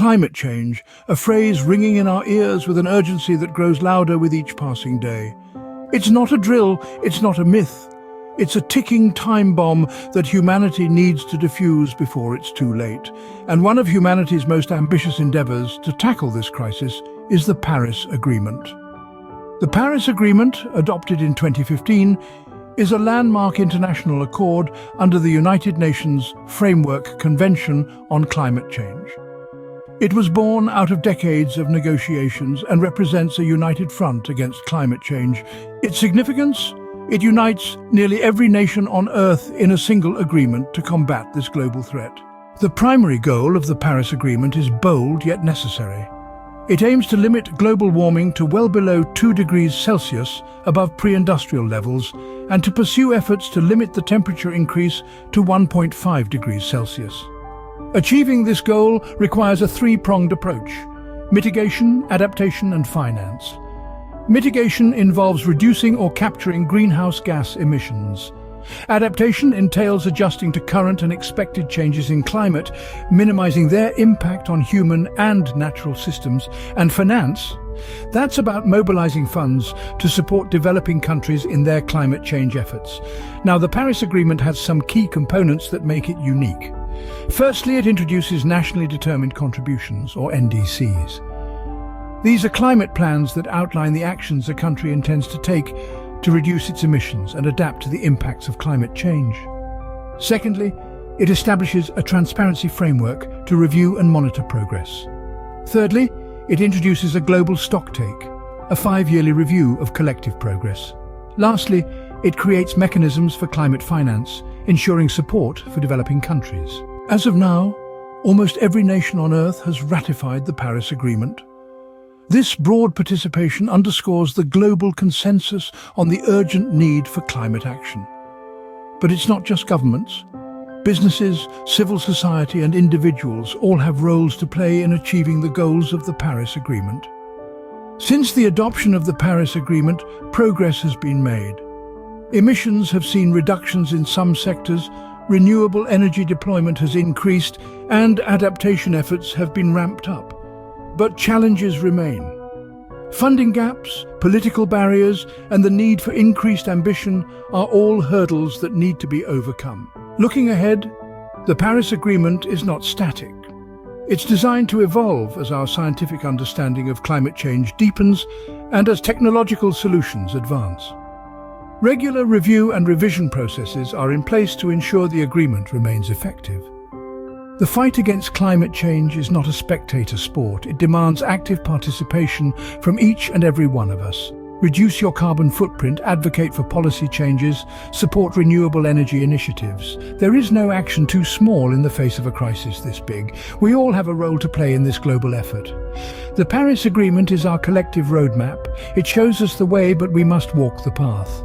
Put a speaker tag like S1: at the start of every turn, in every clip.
S1: climate change, a phrase ringing in our ears with an urgency that grows louder with each passing day. It's not a drill, it's not a myth. It's a ticking time bomb that humanity needs to defuse before it's too late. And one of humanity's most ambitious endeavours to tackle this crisis is the Paris Agreement. The Paris Agreement, adopted in 2015, is a landmark international accord under the United Nations Framework Convention on Climate Change. It was born out of decades of negotiations and represents a united front against climate change. Its significance? It unites nearly every nation on Earth in a single agreement to combat this global threat. The primary goal of the Paris Agreement is bold yet necessary. It aims to limit global warming to well below 2 degrees Celsius above pre-industrial levels and to pursue efforts to limit the temperature increase to 1.5 degrees Celsius. Achieving this goal requires a three-pronged approach: mitigation, adaptation, and finance. Mitigation involves reducing or capturing greenhouse gas emissions. Adaptation entails adjusting to current and expected changes in climate, minimizing their impact on human and natural systems. And finance, that's about mobilizing funds to support developing countries in their climate change efforts. Now, the Paris Agreement has some key components that make it unique. Firstly, it introduces nationally determined contributions, or NDCs. These are climate plans that outline the actions a country intends to take to reduce its emissions and adapt to the impacts of climate change. Secondly, it establishes a transparency framework to review and monitor progress. Thirdly, it introduces a global stocktake, a 5-yearly review of collective progress. Lastly, it creates mechanisms for climate finance, ensuring support for developing countries. As of now, almost every nation on Earth has ratified the Paris Agreement. This broad participation underscores the global consensus on the urgent need for climate action. But it's not just governments. Businesses, civil society, and individuals all have roles to play in achieving the goals of the Paris Agreement. Since the adoption of the Paris Agreement, progress has been made. Emissions have seen reductions in some sectors, renewable energy deployment has increased, and adaptation efforts have been ramped up. But challenges remain. Funding gaps, political barriers, and the need for increased ambition are all hurdles that need to be overcome. Looking ahead, the Paris Agreement is not static. It's designed to evolve as our scientific understanding of climate change deepens and as technological solutions advance. Regular review and revision processes are in place to ensure the agreement remains effective. The fight against climate change is not a spectator sport. It demands active participation from each and every one of us. Reduce your carbon footprint, advocate for policy changes, support renewable energy initiatives. There is no action too small in the face of a crisis this big. We all have a role to play in this global effort. The Paris Agreement is our collective roadmap. It shows us the way, but we must walk the path.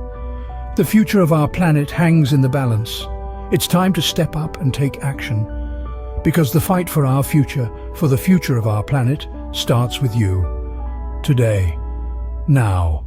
S1: The future of our planet hangs in the balance. It's time to step up and take action. Because the fight for our future, for the future of our planet, starts with you. Today. Now.